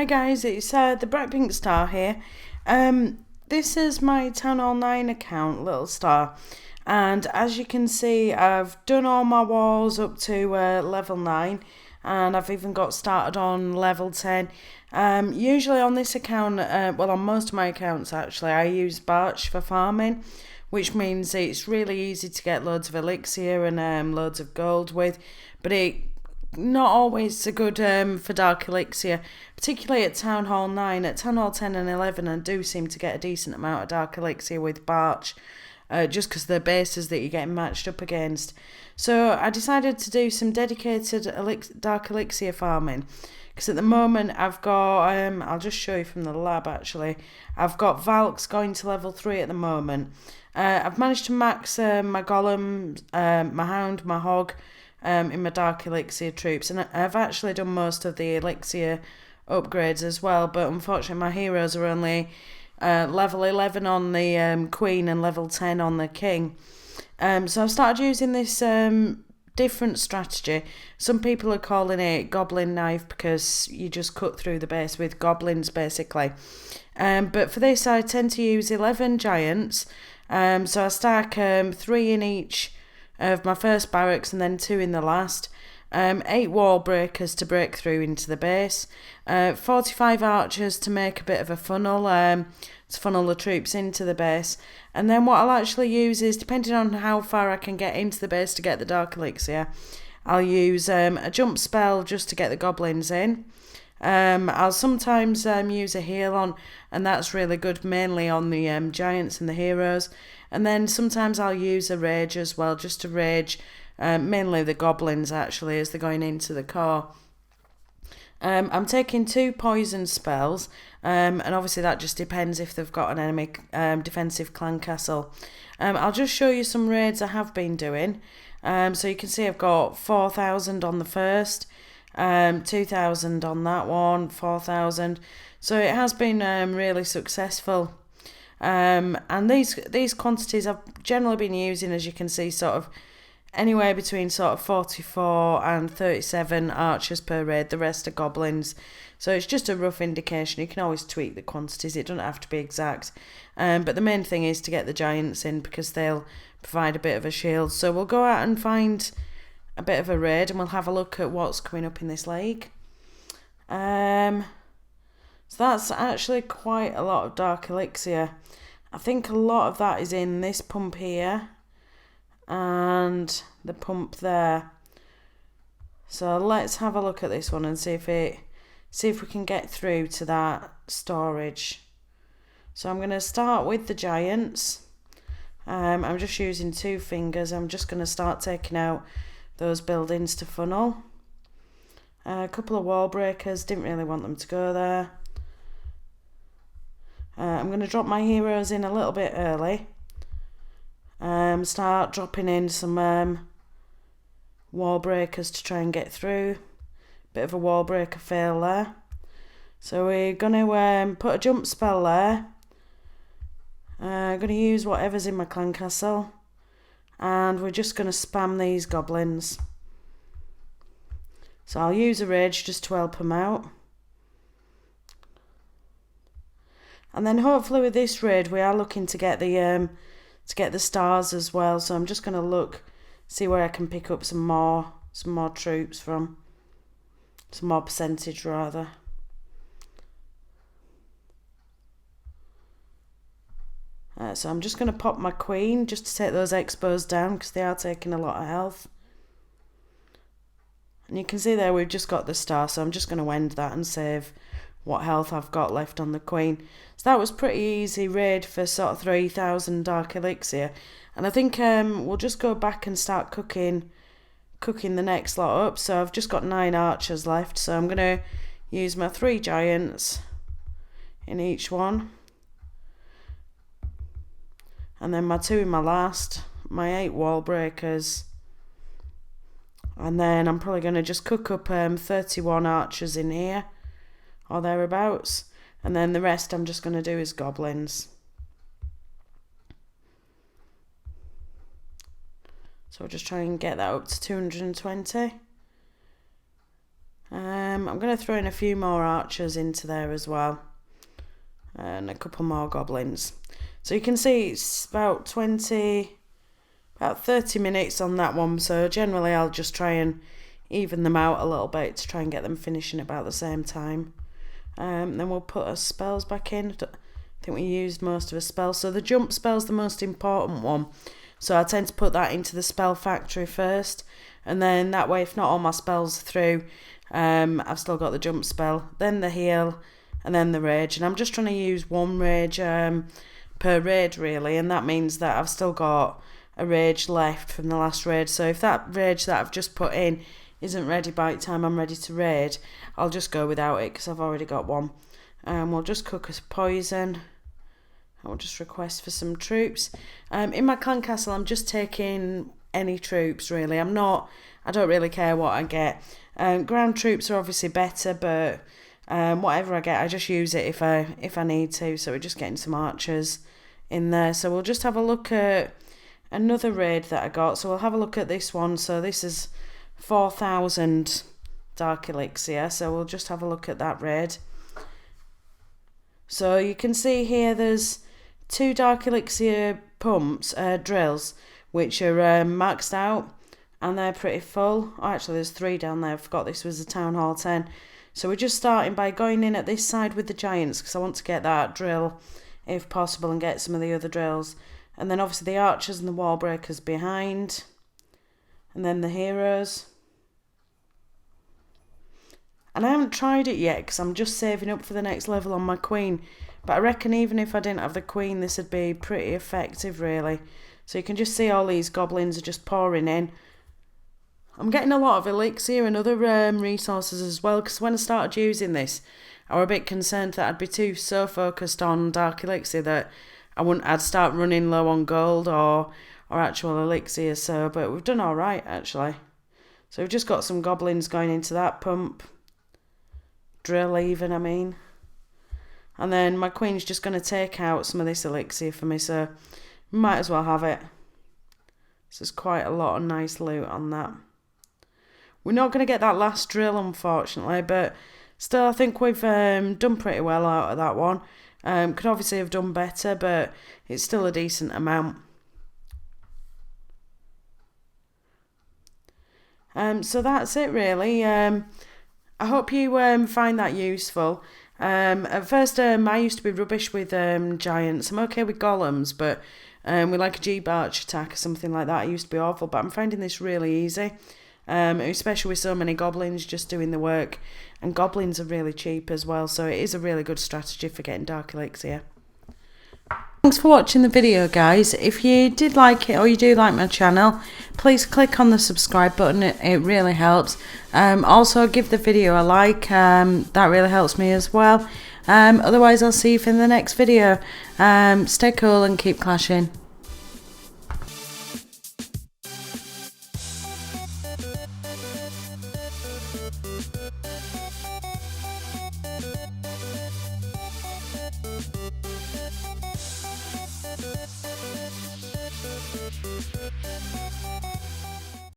Hi guys, it's the Brightpinkstar here. This is my Town Hall 9 account, Little Star. And as you can see, I've done all my walls up to level 9. And I've even got started on level 10. Usually on this account, well on most of my accounts actually, I use Barch for farming. Which means it's really easy to get loads of Elixir and loads of gold with. But it not always so good for Dark Elixir, particularly at Town Hall 9. At Town Hall 10 and 11 I do seem to get a decent amount of Dark Elixir with Barch, just because they're bases that you're getting matched up against. So I decided to do some dedicated Dark Elixir farming, because at the moment I've got, I'll just show you from the lab actually, I've got Valks going to level 3 at the moment. I've managed to max my Golem, my Hound, my Hog, in my Dark Elixir troops, and I've actually done most of the Elixir upgrades as well, but unfortunately my heroes are only level 11 on the Queen and level 10 on the King. So I've started using this different strategy. Some people are calling it Goblin Knife because you just cut through the base with goblins basically. But for this I tend to use 11 giants. So I stack 3 in each of my first barracks and then 2 in the last. 8 wall breakers to break through into the base. 45 archers to make a bit of a funnel, to funnel the troops into the base. And then what I'll actually use is, depending on how far I can get into the base to get the Dark Elixir, I'll use a jump spell just to get the goblins in. I'll sometimes use a heal on, and that's really good mainly on the giants and the heroes. And then sometimes I'll use a rage as well, just to rage mainly the goblins actually as they're going into the core. I'm taking 2 poison spells, and obviously that just depends if they've got an enemy defensive clan castle. I'll just show you some raids I have been doing. So you can see I've got 4,000 on the first, 2,000 on that one, 4,000. So it has been really successful. And these quantities I've generally been using, as you can see, sort of anywhere between sort of 44 and 37 archers per raid. The rest are goblins. So it's just a rough indication. You can always tweak the quantities. It doesn't have to be exact. But the main thing is to get the giants in, because they'll provide a bit of a shield. So we'll go out and find a bit of a raid, and we'll have a look at what's coming up in this league. So that's actually quite a lot of Dark Elixir. I think a lot of that is in this pump here and the pump there. So let's have a look at this one and see if we can get through to that storage. So I'm going to start with the giants. I'm just using 2 fingers. I'm just going to start taking out those buildings to funnel. A couple of wall breakers, didn't really want them to go there. I'm going to drop my heroes in a little bit early. Start dropping in some wall breakers to try and get through. Bit of a wall breaker fail there. So we're going to put a jump spell there. I'm going to use whatever's in my clan castle. And we're just going to spam these goblins. So I'll use a rage just to help them out. And then hopefully with this raid we are looking to get the stars as well. So I'm just going to see where I can pick up some more troops from, some more percentage rather. So I'm just going to pop my queen just to take those expos down, because they are taking a lot of health. And you can see there we've just got the star, so I'm just going to end that and save what health I've got left on the queen. So that was pretty easy raid for sort of 3,000 Dark Elixir. And I think we'll just go back and start cooking the next lot up. So I've just got 9 archers left, so I'm going to use my 3 giants in each one. And then my 2 in my last, my 8 wall breakers. And then I'm probably going to just cook up 31 archers in here, or thereabouts, and then the rest I'm just going to do is goblins. So I'll just try and get that up to 220. I'm going to throw in a few more archers into there as well. And a couple more goblins. So you can see it's about 30 minutes on that one. So generally I'll just try and even them out a little bit to try and get them finishing about the same time. Then we'll put our spells back in. I think we used most of a spell. So the jump spell's the most important one. So I tend to put that into the spell factory first. And then that way, if not all my spells are through, I've still got the jump spell, then the heal, and then the rage. And I'm just trying to use one rage per raid really, and that means that I've still got a rage left from the last raid. So if that rage that I've just put in isn't ready by the time I'm ready to raid, I'll just go without it because I've already got one. We'll just cook a poison. I'll just request for some troops. In my clan castle, I'm just taking any troops really. I don't really care what I get. Ground troops are obviously better, but whatever I get, I just use it if I need to. So we're just getting some archers in there. So we'll just have a look at another raid that I got. So we'll have a look at this one. So this is 4,000 dark elixir. So we'll just have a look at that raid. So you can see here there's 2 dark elixir pumps, drills, which are maxed out, and they're pretty full. Oh, actually there's 3 down there. I forgot this was the Town Hall 10. So we're just starting by going in at this side with the giants because I want to get that drill if possible and get some of the other drills. And then obviously the archers and the wall breakers behind. And then the heroes. And I haven't tried it yet because I'm just saving up for the next level on my queen. But I reckon even if I didn't have the queen, this would be pretty effective really. So you can just see all these goblins are just pouring in. I'm getting a lot of elixir and other resources as well, because when I started using this, I was a bit concerned that I'd be so focused on dark elixir that I'd start running low on gold or actual elixir. So, but we've done all right actually. So we've just got some goblins going into that pump. Drill even, I mean. And then my queen's just going to take out some of this elixir for me, so might as well have it. So there's quite a lot of nice loot on that. We're not going to get that last drill, unfortunately, but still I think we've done pretty well out of that one. Could obviously have done better, but it's still a decent amount. So that's it really. I hope you find that useful. At first I used to be rubbish with giants. I'm okay with golems, but with like a G-Barch attack or something like that, I used to be awful, but I'm finding this really easy. Especially with so many goblins just doing the work, and goblins are really cheap as well, so it is a really good strategy for getting dark elixir. Thanks for watching the video, guys. If you did like it or you do like my channel, please click on the subscribe button, it really helps. Also give the video a like, that really helps me as well. Otherwise I'll see you in the next video. Stay cool and keep clashing.